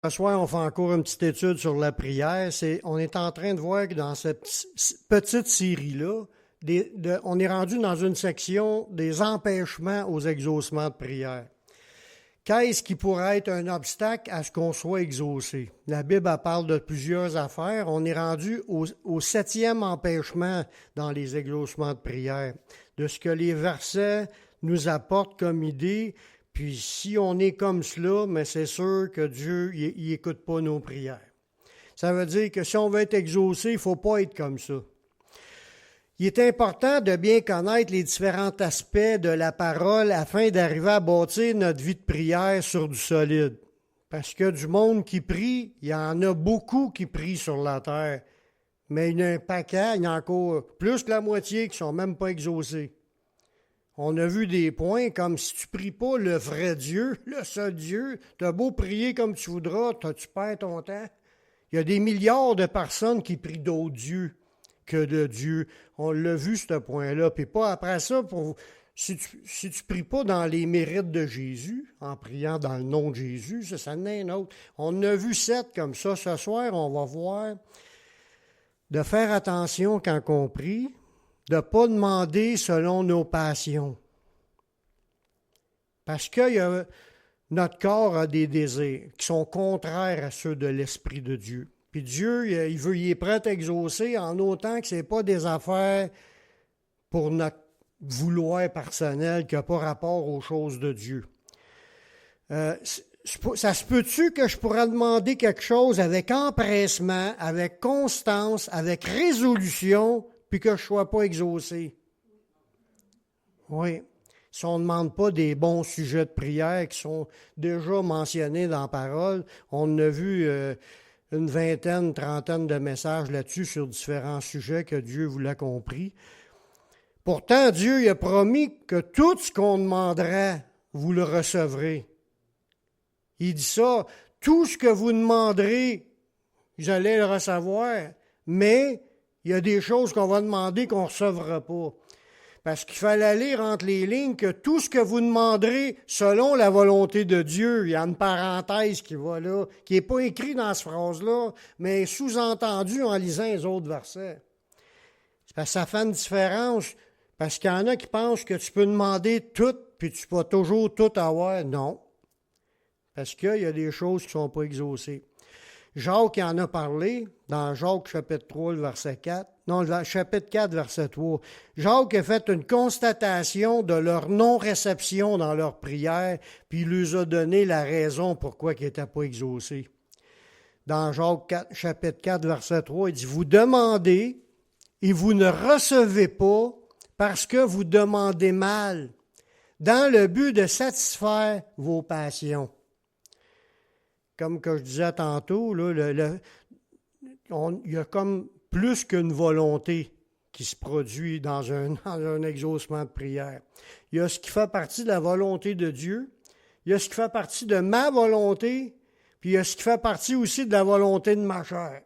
Ce soir, on fait encore une petite étude sur la prière. On est en train de voir que dans cette petite série-là, on est rendu dans une section des empêchements aux exaucements de prière. Qu'est-ce qui pourrait être un obstacle à ce qu'on soit exaucé? La Bible elle parle de plusieurs affaires. On est rendu au 7e empêchement dans les exaucements de prière, de ce que les versets nous apportent comme idée. Puis si on est comme cela, mais c'est sûr que Dieu il écoute pas nos prières. Ça veut dire que si on veut être exaucé, il ne faut pas être comme ça. Il est important de bien connaître les différents aspects de la parole afin d'arriver à bâtir notre vie de prière sur du solide. Parce que du monde qui prie, il y en a beaucoup qui prient sur la terre. Mais il y en a un paquet, il y en a encore plus que la moitié qui ne sont même pas exaucés. On a vu des points comme si tu ne pries pas le vrai Dieu, le seul Dieu, tu as beau prier comme tu voudras, tu perds ton temps. Il y a des milliards de personnes qui prient d'autres dieux que de Dieu. On l'a vu, ce point-là. Puis pas après ça, si tu ne pries pas dans les mérites de Jésus, en priant dans le nom de Jésus, ça en est un autre. On a vu 7 comme ça. Ce soir, on va voir de faire attention quand on prie, de ne pas demander selon nos passions. Parce que notre corps a des désirs qui sont contraires à ceux de l'Esprit de Dieu. Puis Dieu, il est prêt à exaucer en autant que ce n'est pas des affaires pour notre vouloir personnel qui n'a pas rapport aux choses de Dieu. Ça se peut-tu que je pourrais demander quelque chose avec empressement, avec constance, avec résolution, puis que je ne sois pas exaucé? Oui. Si on ne demande pas des bons sujets de prière qui sont déjà mentionnés dans la parole, on a vu une vingtaine, trentaine de messages là-dessus sur différents sujets que Dieu vous l'a compris. Pourtant, Dieu il a promis que tout ce qu'on demanderait, vous le recevrez. Il dit ça, tout ce que vous demanderez, vous allez le recevoir, mais il y a des choses qu'on va demander qu'on ne recevra pas. Parce qu'il fallait lire entre les lignes que tout ce que vous demanderez selon la volonté de Dieu, il y a une parenthèse qui va là, qui n'est pas écrit dans cette phrase-là, mais sous-entendu en lisant les autres versets. C'est parce que ça fait une différence, parce qu'il y en a qui pensent que tu peux demander tout, puis tu vas toujours tout avoir. Non. Parce qu'il y a des choses qui ne sont pas exaucées. Jacques en a parlé dans Jacques chapitre 3, le verset 4. Non, le chapitre 4, verset 3. Jacques a fait une constatation de leur non-réception dans leur prière, puis il leur a donné la raison pourquoi ils n'étaient pas exaucés. Dans Jacques 4, chapitre 4, verset 3, il dit « Vous demandez et vous ne recevez pas parce que vous demandez mal, dans le but de satisfaire vos passions. » Comme que je disais tantôt, là, il y a comme plus qu'une volonté qui se produit dans un exaucement de prière. Il y a ce qui fait partie de la volonté de Dieu, il y a ce qui fait partie de ma volonté, puis il y a ce qui fait partie aussi de la volonté de ma chair.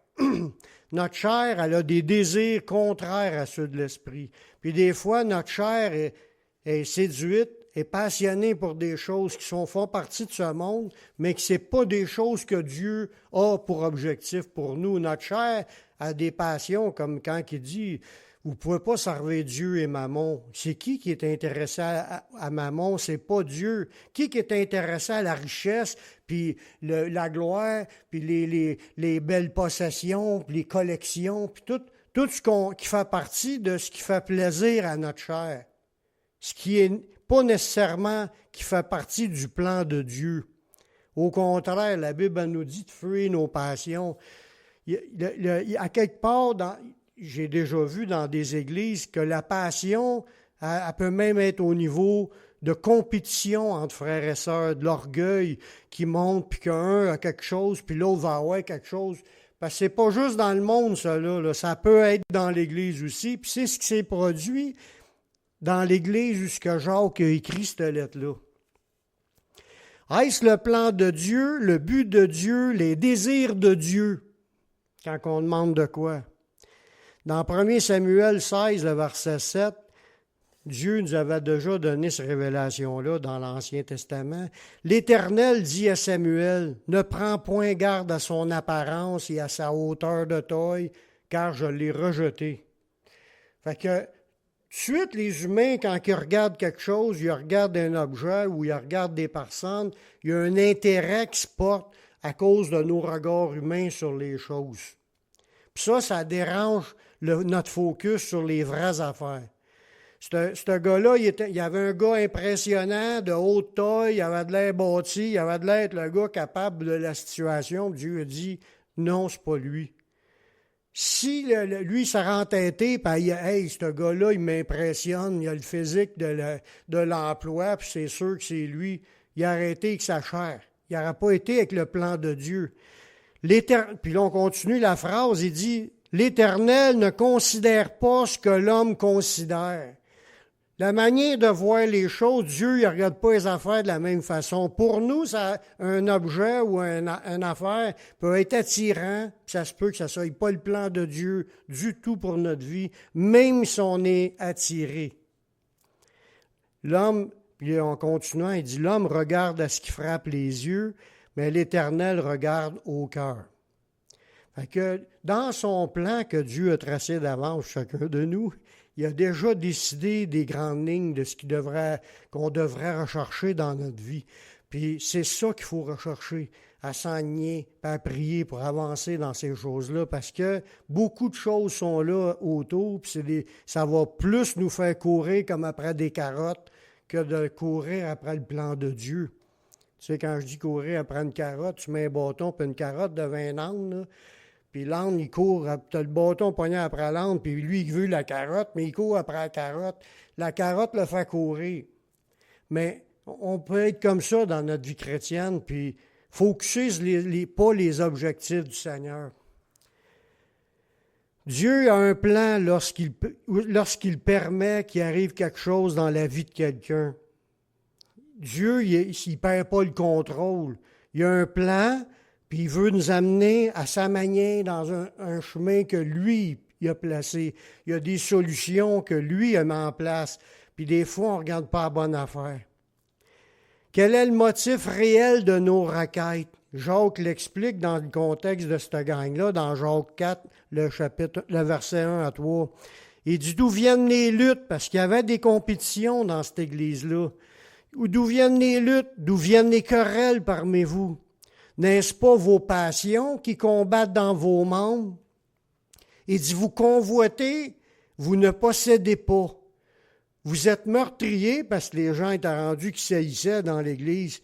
Notre chair, elle a des désirs contraires à ceux de l'esprit. Puis des fois, notre chair est séduite, est passionné pour des choses qui font partie de ce monde, mais que ce n'est pas des choses que Dieu a pour objectif pour nous. Notre chair a des passions, comme quand il dit « Vous ne pouvez pas servir Dieu et Mammon ». C'est qui est intéressé à Mammon? C'est pas Dieu. Qui est intéressé à la richesse, puis la gloire, puis les belles possessions, puis les collections, puis tout ce qui fait partie de ce qui fait plaisir à notre chair. Ce qui est pas nécessairement qui fait partie du plan de Dieu. Au contraire, la Bible nous dit de fuir nos passions. À quelque part, j'ai déjà vu dans des églises que la passion, elle peut même être au niveau de compétition entre frères et sœurs, de l'orgueil qui monte, puis qu'un a quelque chose, puis l'autre va avoir quelque chose. Parce que c'est pas juste dans le monde, ça, là. Ça peut être dans l'Église aussi. Puis c'est ce qui s'est produit dans l'Église jusqu'à Jacques a écrit cette lettre-là. Est-ce le plan de Dieu, le but de Dieu, les désirs de Dieu, quand on demande de quoi? Dans 1 Samuel 16, le verset 7, Dieu nous avait déjà donné cette révélation-là dans l'Ancien Testament. L'Éternel dit à Samuel, « Ne prends point garde à son apparence et à sa hauteur de taille, car je l'ai rejeté. » Fait que, tout de suite, les humains, quand ils regardent quelque chose, ils regardent un objet ou ils regardent des personnes, il y a un intérêt qui se porte à cause de nos regards humains sur les choses. Puis ça dérange notre focus sur les vraies affaires. Ce gars-là, il y avait un gars impressionnant, de haute taille, il avait de l'air bâti, il avait de l'air le gars capable de la situation. Dieu a dit, non, c'est pas lui. Si lui s'est entêté, puis hey, ce gars-là, il m'impressionne, il a le physique de l'emploi, puis c'est sûr que c'est lui, il a arrêté avec sa chair. Il n'aurait pas été avec le plan de Dieu. Puis là, on continue la phrase, il dit, « L'Éternel ne considère pas ce que l'homme considère. » La manière de voir les choses, Dieu ne regarde pas les affaires de la même façon. Pour nous, un objet ou une affaire peut être attirant, ça se peut que ça ne soit pas le plan de Dieu du tout pour notre vie, même si on est attiré. L'homme, puis en continuant, il dit, l'homme regarde à ce qui frappe les yeux, mais l'Éternel regarde au cœur. Fait que dans son plan que Dieu a tracé d'avance chacun de nous, il a déjà décidé des grandes lignes de ce qu'on devrait rechercher dans notre vie. Puis c'est ça qu'il faut rechercher, à s'enligner, à prier pour avancer dans ces choses-là, parce que beaucoup de choses sont là autour, puis ça va plus nous faire courir comme après des carottes que de courir après le plan de Dieu. Tu sais, quand je dis courir après une carotte, tu mets un bâton puis une carotte devant un âne, là. Puis l'âne, il court, tu as le bâton pogné après l'âne, puis lui, il veut la carotte, mais il court après la carotte. La carotte le fait courir. Mais on peut être comme ça dans notre vie chrétienne, puis focuser pas les objectifs du Seigneur. Dieu a un plan lorsqu'il permet qu'il arrive quelque chose dans la vie de quelqu'un. Dieu, il ne perd pas le contrôle. Il a un plan, puis il veut nous amener à sa manière dans un chemin que lui il a placé. Il y a des solutions que lui a mis en place. Puis des fois, on ne regarde pas la bonne affaire. Quel est le motif réel de nos requêtes? Jacques l'explique dans le contexte de cette gang-là, dans Jacques 4, le verset 1 à 3. Il dit d'où viennent les luttes, parce qu'il y avait des compétitions dans cette église-là. D'où viennent les luttes, d'où viennent les querelles parmi vous? N'est-ce pas vos passions qui combattent dans vos membres? Il dit, vous convoitez, vous ne possédez pas. Vous êtes meurtriers, parce que les gens étaient rendus qui saillissaient dans l'Église.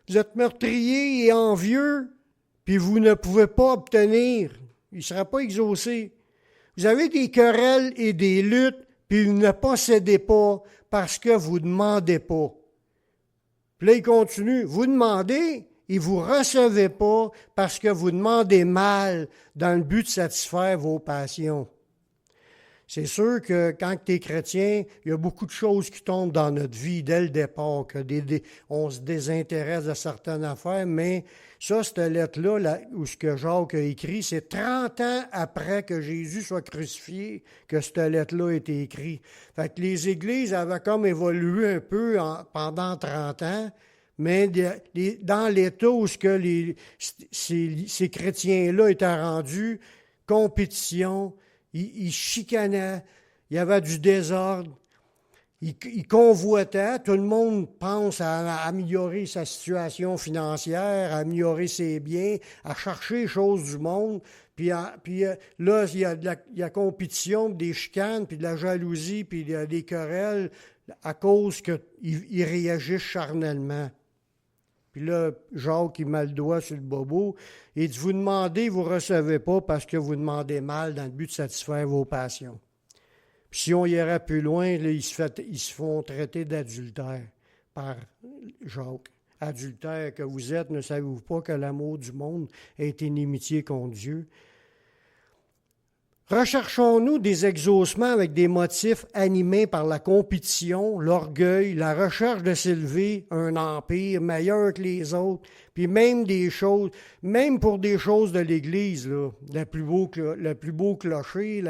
Vous êtes meurtriers et envieux, puis vous ne pouvez pas obtenir. Il ne sera pas exaucé. Vous avez des querelles et des luttes, puis vous ne possédez pas parce que vous ne demandez pas. Puis là, il continue. Vous demandez et vous ne recevez pas parce que vous demandez mal dans le but de satisfaire vos passions. C'est sûr que quand tu es chrétien, il y a beaucoup de choses qui tombent dans notre vie dès le départ, on se désintéresse de certaines affaires, mais ça, cette lettre-là, où ce que Jacques a écrit, c'est 30 ans après que Jésus soit crucifié que cette lettre-là a été écrite. Fait que les églises avaient comme évolué un peu pendant 30 ans, mais dans l'état où ces chrétiens-là étaient rendus, compétition, ils chicanaient, il y avait du désordre, ils convoitaient, tout le monde pense à améliorer sa situation financière, à améliorer ses biens, à chercher les choses du monde, puis là, il y a de la compétition, des chicanes, puis de la jalousie, puis des querelles, à cause qu'ils réagissent charnellement. Puis là, Jacques, il met le doigt sur le bobo. Il dit, vous demandez, vous ne recevez pas parce que vous demandez mal dans le but de satisfaire vos passions. Puis si on irait plus loin, là, ils se font traiter d'adultère par Jacques. Adultère que vous êtes, ne savez-vous pas que l'amour du monde est inimitié contre Dieu? Recherchons-nous des exaucements avec des motifs animés par la compétition, l'orgueil, la recherche de s'élever un empire meilleur que les autres, puis même pour des choses de l'Église, là, le plus beau clocher,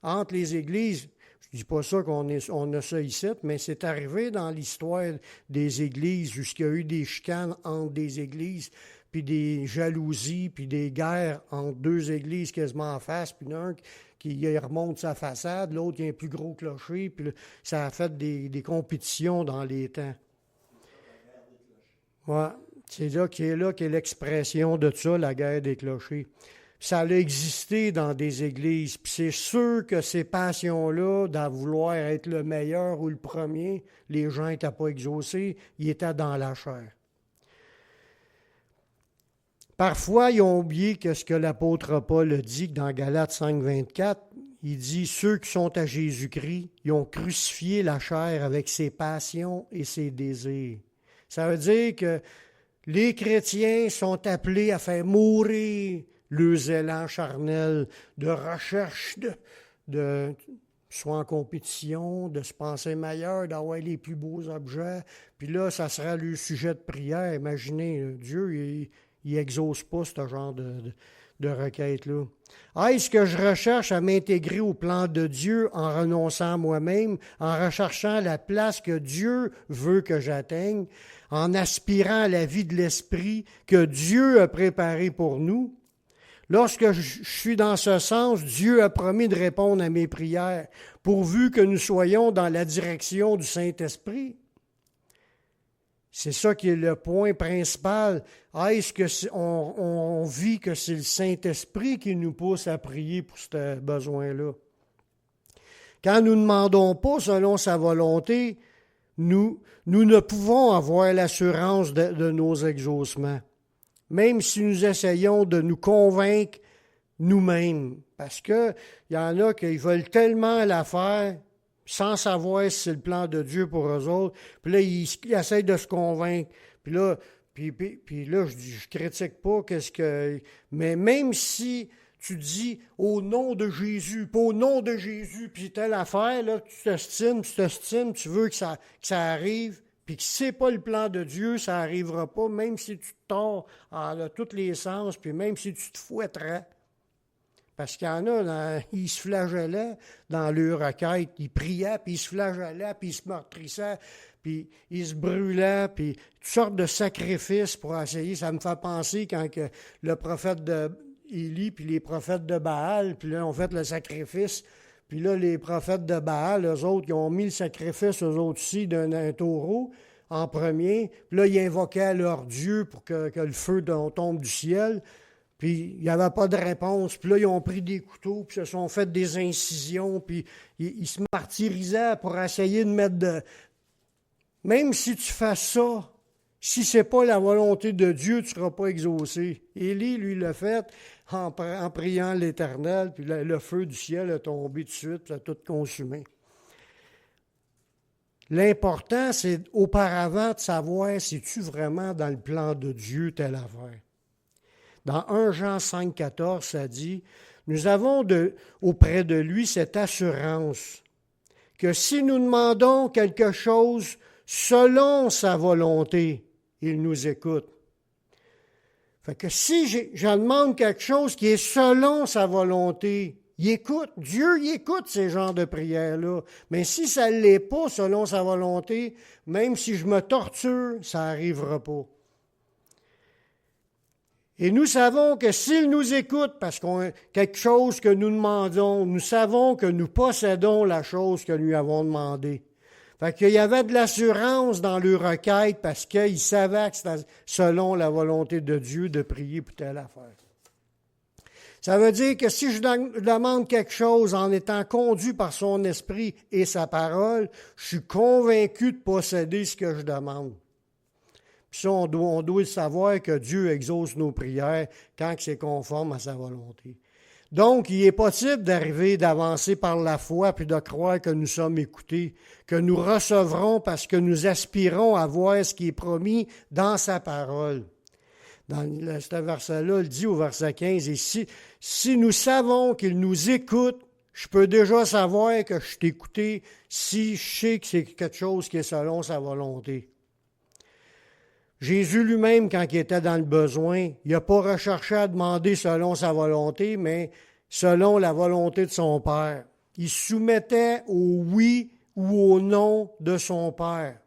entre les églises. Je dis pas ça on a ça ici, mais c'est arrivé dans l'histoire des églises, jusqu'il y a eu des chicanes entre des églises, puis des jalousies, puis des guerres entre deux églises quasiment en face, puis un qui remonte sa façade, l'autre, il y a un plus gros clocher, puis ça a fait des compétitions dans les temps. Ouais, c'est là qu'est l'expression de ça, la guerre des clochers. Ça a existé dans des églises, puis c'est sûr que ces passions-là, d'en vouloir être le meilleur ou le premier, les gens n'étaient pas exaucés, ils étaient dans la chair. Parfois, ils ont oublié que ce que l'apôtre Paul dit dans Galates 5, 24, il dit « Ceux qui sont à Jésus-Christ, ils ont crucifié la chair avec ses passions et ses désirs. » Ça veut dire que les chrétiens sont appelés à faire mourir leurs élans charnels de recherche, de soit en compétition, de se penser meilleur, d'avoir les plus beaux objets. Puis là, ça sera le sujet de prière. Imaginez, Dieu, il n'exauce pas ce genre de requête-là. Est-ce que je recherche à m'intégrer au plan de Dieu en renonçant à moi-même, en recherchant la place que Dieu veut que j'atteigne, en aspirant à la vie de l'Esprit que Dieu a préparée pour nous? Lorsque je suis dans ce sens, Dieu a promis de répondre à mes prières, pourvu que nous soyons dans la direction du Saint-Esprit. C'est ça qui est le point principal. Est-ce qu'on vit que c'est le Saint-Esprit qui nous pousse à prier pour ce besoin-là? Quand nous ne demandons pas selon sa volonté, nous ne pouvons avoir l'assurance de nos exaucements, même si nous essayons de nous convaincre nous-mêmes. Parce qu'il y en a qui veulent tellement la faire sans savoir si c'est le plan de Dieu pour eux autres. Puis là, ils essayent de se convaincre. Puis là, je critique pas mais même si tu dis au nom de Jésus, pas au nom de Jésus, puis telle affaire, là, tu t'estimes, tu veux que ça arrive, puis que si c'est pas le plan de Dieu, ça n'arrivera pas, même si tu te tords de tous les sens, puis même si tu te fouetterais. Parce qu'il y en a, ils se flagellaient dans leur requête, ils priaient, puis ils se flagellaient, puis ils se meurtrissaient, puis ils se brûlaient, puis toutes sortes de sacrifices pour essayer. Ça me fait penser quand que le prophète de Élie, puis les prophètes de Baal, puis là, on fait le sacrifice. Puis là, les prophètes de Baal, eux autres, ils ont mis le sacrifice, eux autres aussi, d'un taureau en premier. Puis là, ils invoquaient leur Dieu pour que le feu tombe du ciel. Puis il n'y avait pas de réponse. Puis là, ils ont pris des couteaux, puis se sont fait des incisions, puis ils se martyrisaient pour essayer de mettre Même si tu fais ça, si ce n'est pas la volonté de Dieu, tu ne seras pas exaucé. Élie, lui, l'a fait en priant l'Éternel, puis le feu du ciel a tombé tout de suite, puis ça a tout consumé. L'important, c'est auparavant de savoir si tu es vraiment dans le plan de Dieu telle affaire. Dans 1 Jean 5, 14, ça dit « Nous avons auprès de lui cette assurance que si nous demandons quelque chose selon sa volonté, il nous écoute. » Fait que si je demande quelque chose qui est selon sa volonté, il écoute. Dieu, il écoute ces genres de prières-là. Mais si ça ne l'est pas selon sa volonté, même si je me torture, ça n'arrivera pas. Et nous savons que s'il nous écoute, parce qu'on quelque chose que nous demandons, nous savons que nous possédons la chose que nous avons demandée. Fait qu'il y avait de l'assurance dans leur requête parce qu'ils savaient que c'était selon la volonté de Dieu de prier pour telle affaire. Ça veut dire que si je demande quelque chose en étant conduit par son esprit et sa parole, je suis convaincu de posséder ce que je demande. Puis ça, on doit savoir que Dieu exauce nos prières quand c'est conforme à sa volonté. Donc, il est possible d'avancer par la foi puis de croire que nous sommes écoutés, que nous recevrons parce que nous aspirons à voir ce qui est promis dans sa parole. Dans ce verset-là, il dit au verset 15, « Et si nous savons qu'il nous écoute, je peux déjà savoir que je suis écouté si je sais que c'est quelque chose qui est selon sa volonté. » Jésus lui-même, quand il était dans le besoin, il n'a pas recherché à demander selon sa volonté, mais selon la volonté de son Père. Il se soumettait au oui ou au non de son père.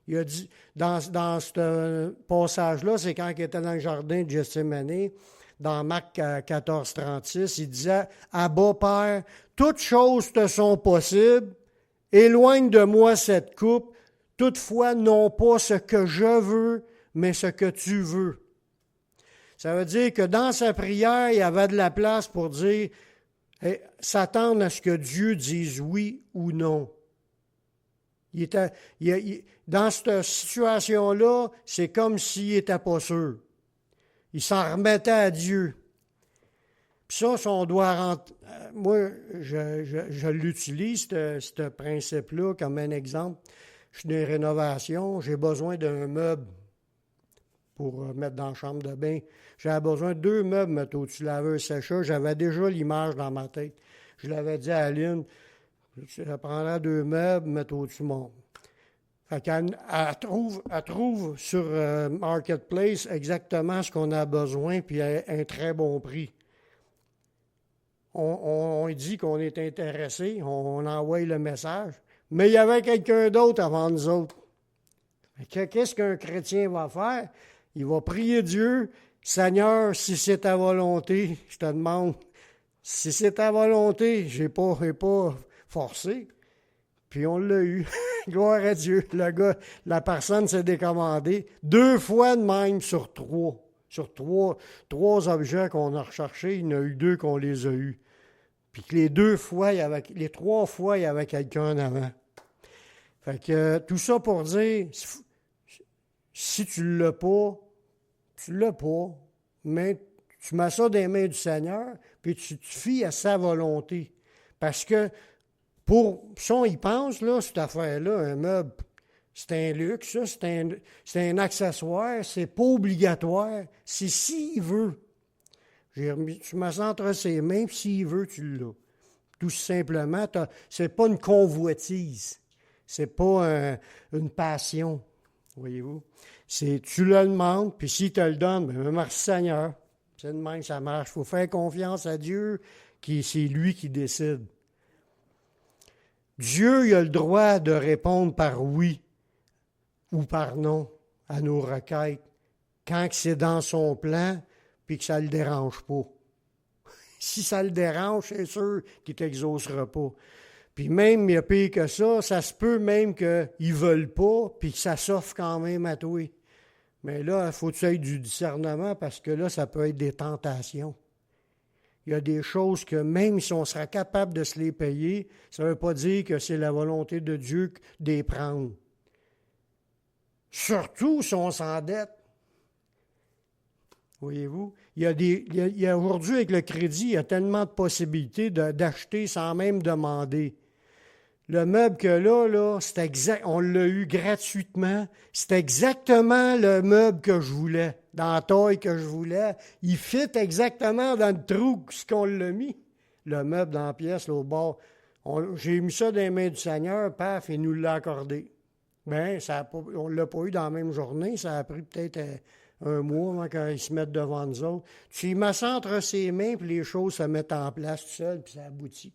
Il a dit, dans ce passage-là, c'est quand il était dans le jardin de Gethsémani, dans Marc 14, 36, il disait, « Abba, Père, toutes choses te sont possibles, éloigne de moi cette coupe, toutefois non pas ce que je veux, mais ce que tu veux. » Ça veut dire que dans sa prière, il y avait de la place pour dire, s'attendre à ce que Dieu dise oui ou non. Dans cette situation-là, c'est comme s'il n'était pas sûr. Il s'en remettait à Dieu. Puis ça, on doit rentrer. Moi, je l'utilise, ce principe-là, comme un exemple. Je suis dans une rénovation, j'ai besoin d'un meuble pour mettre dans la chambre de bain. J'avais besoin de 2 meubles, mettre au-dessus de la laveuse sécheuse. J'avais déjà l'image dans ma tête. Je l'avais dit à Aline, ça prendra 2 meubles, mettre au-dessus de mon. Fait qu'elle trouve sur Marketplace exactement ce qu'on a besoin, puis à un très bon prix. On dit qu'on est intéressé, on envoie le message, mais il y avait quelqu'un d'autre avant nous autres. Qu'est-ce qu'un chrétien va faire? Il va prier Dieu, « Seigneur, si c'est ta volonté, je te demande, si c'est ta volonté, je n'ai pas forcé. » Puis on l'a eu. Gloire à Dieu. Le gars, la personne s'est décommandée 2 fois de même sur 3. Sur 3 objets qu'on a recherchés, il y en a eu 2 qu'on les a eus. Puis que les 3 fois, il y avait quelqu'un en avant. Fait que tout ça pour dire, si tu ne l'as pas, tu ne l'as pas, mais tu mets ça dans les mains du Seigneur, puis tu te fies à sa volonté. Parce que si on y pense, là, cette affaire-là, un meuble, c'est un luxe, ça, c'est un accessoire, c'est pas obligatoire. C'est s'il veut. Tu mets ça entre ses mains, puis s'il veut, tu l'as. Tout simplement, c'est pas une convoitise. C'est pas une passion, voyez-vous. Tu le demandes, puis s'il te le donne, bien, merci Seigneur. C'est de même, ça marche. Il faut faire confiance à Dieu, c'est lui qui décide. Dieu il a le droit de répondre par oui ou par non à nos requêtes quand c'est dans son plan puis que ça ne le dérange pas. Si ça le dérange, c'est sûr qu'il ne t'exaucera pas. Puis même, il y a pire que ça se peut même qu'ils ne veulent pas puis que ça s'offre quand même à toi. Mais là, il faut que tu aies du discernement parce que là, ça peut être des tentations. Il y a des choses que même si on sera capable de se les payer, ça ne veut pas dire que c'est la volonté de Dieu de les prendre. Surtout si on s'endette. Voyez-vous? Il y a aujourd'hui, avec le crédit, il y a tellement de possibilités d'acheter sans même demander. Le meuble que là, c'est exact, on l'a eu gratuitement. C'est exactement le meuble que je voulais, dans la taille que je voulais. Il fit exactement dans le trou ce qu'on l'a mis. Le meuble dans la pièce, là, au bord. J'ai mis ça dans les mains du Seigneur, paf, il nous l'a accordé. Bien, on ne l'a pas eu dans la même journée. Ça a pris peut-être un mois avant qu'ils se mettent devant nous autres. Tu mets ça entre ses mains, puis les choses se mettent en place tout seul, puis ça aboutit.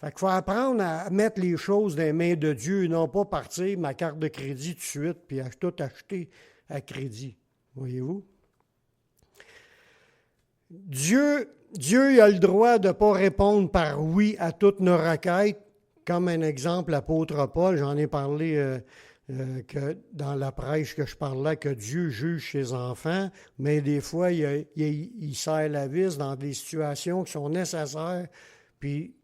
Fait qu'il faut apprendre à mettre les choses dans les mains de Dieu et non pas partir ma carte de crédit tout de suite puis tout acheter à crédit. Voyez-vous? Dieu il a le droit de ne pas répondre par oui à toutes nos requêtes. Comme un exemple, l'apôtre Paul, j'en ai parlé que dans la prêche que je parlais, que Dieu juge ses enfants, mais des fois, il serre la vis dans des situations qui sont nécessaires, puis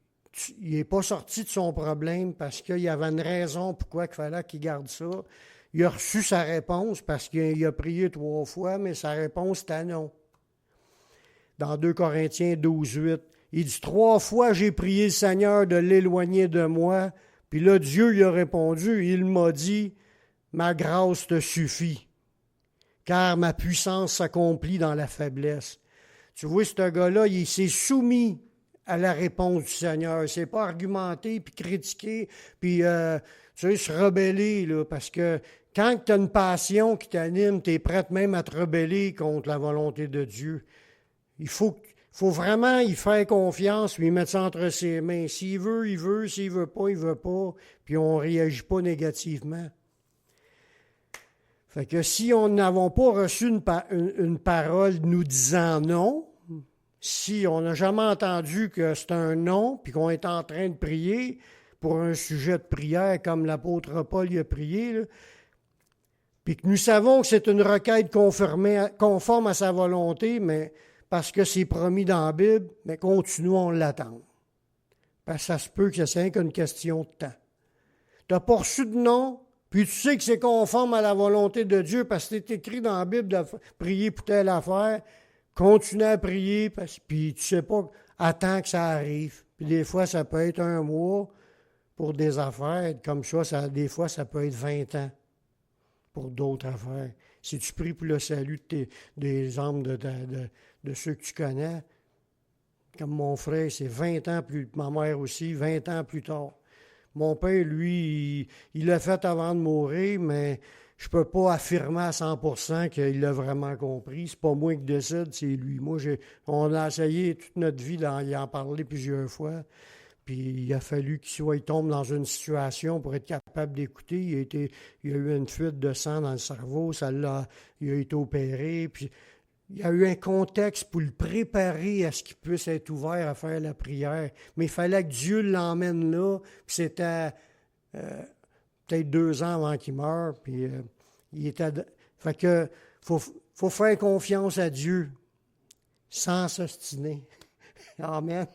il n'est pas sorti de son problème parce qu'il y avait une raison pourquoi il fallait qu'il garde ça. Il a reçu sa réponse parce qu'il a prié 3 fois, mais sa réponse était non. Dans 2 Corinthiens 12, 8, il dit « 3 fois j'ai prié le Seigneur de l'éloigner de moi. » Puis là, Dieu lui a répondu, il m'a dit « Ma grâce te suffit, car ma puissance s'accomplit dans la faiblesse. » Tu vois, ce gars-là, il s'est soumis à la réponse du Seigneur. Il ne s'est pas argumenté, puis critiqué, puis se rebeller, là, parce que quand tu as une passion qui t'anime, tu es prête même à te rebeller contre la volonté de Dieu. Il faut faut vraiment y faire confiance, lui mettre ça entre ses mains. S'il veut, il veut. S'il veut pas, il veut pas. Puis on ne réagit pas négativement. Fait que si on n'avons pas reçu une parole nous disant non, si on n'a jamais entendu que c'est un non, puis qu'on est en train de prier pour un sujet de prière comme l'apôtre Paul y a prié, là, puis que nous savons que c'est une requête conforme à sa volonté, mais parce que c'est promis dans la Bible, mais continuons à l'attendre. Parce que ça se peut que c'est rien qu'une question de temps. Tu n'as pas reçu de non, puis tu sais que c'est conforme à la volonté de Dieu parce que c'est écrit dans la Bible de prier pour telle affaire. Continue à prier, puis tu sais pas, attends que ça arrive. Puis des fois, ça peut être un mois pour des affaires. Comme ça, des fois, ça peut être 20 ans pour d'autres affaires. Si tu pries pour le salut des âmes de ceux que tu connais, comme mon frère, c'est 20 ans plus, ma mère aussi, 20 ans plus tard. Mon père, lui, il l'a fait avant de mourir, mais je ne peux pas affirmer à 100% qu'il l'a vraiment compris. C'est pas moi qui décide, c'est lui. Moi, on a essayé toute notre vie d'y en parler plusieurs fois. Puis il a fallu qu'il tombe dans une situation pour être capable d'écouter. Il a eu une fuite de sang dans le cerveau, il a été opéré. Puis il y a eu un contexte pour le préparer à ce qu'il puisse être ouvert à faire la prière. Mais il fallait que Dieu l'emmène là. Puis c'était peut-être 2 ans avant qu'il meure. Puis il était. Fait que faut faire confiance à Dieu sans s'ostiner. Amen.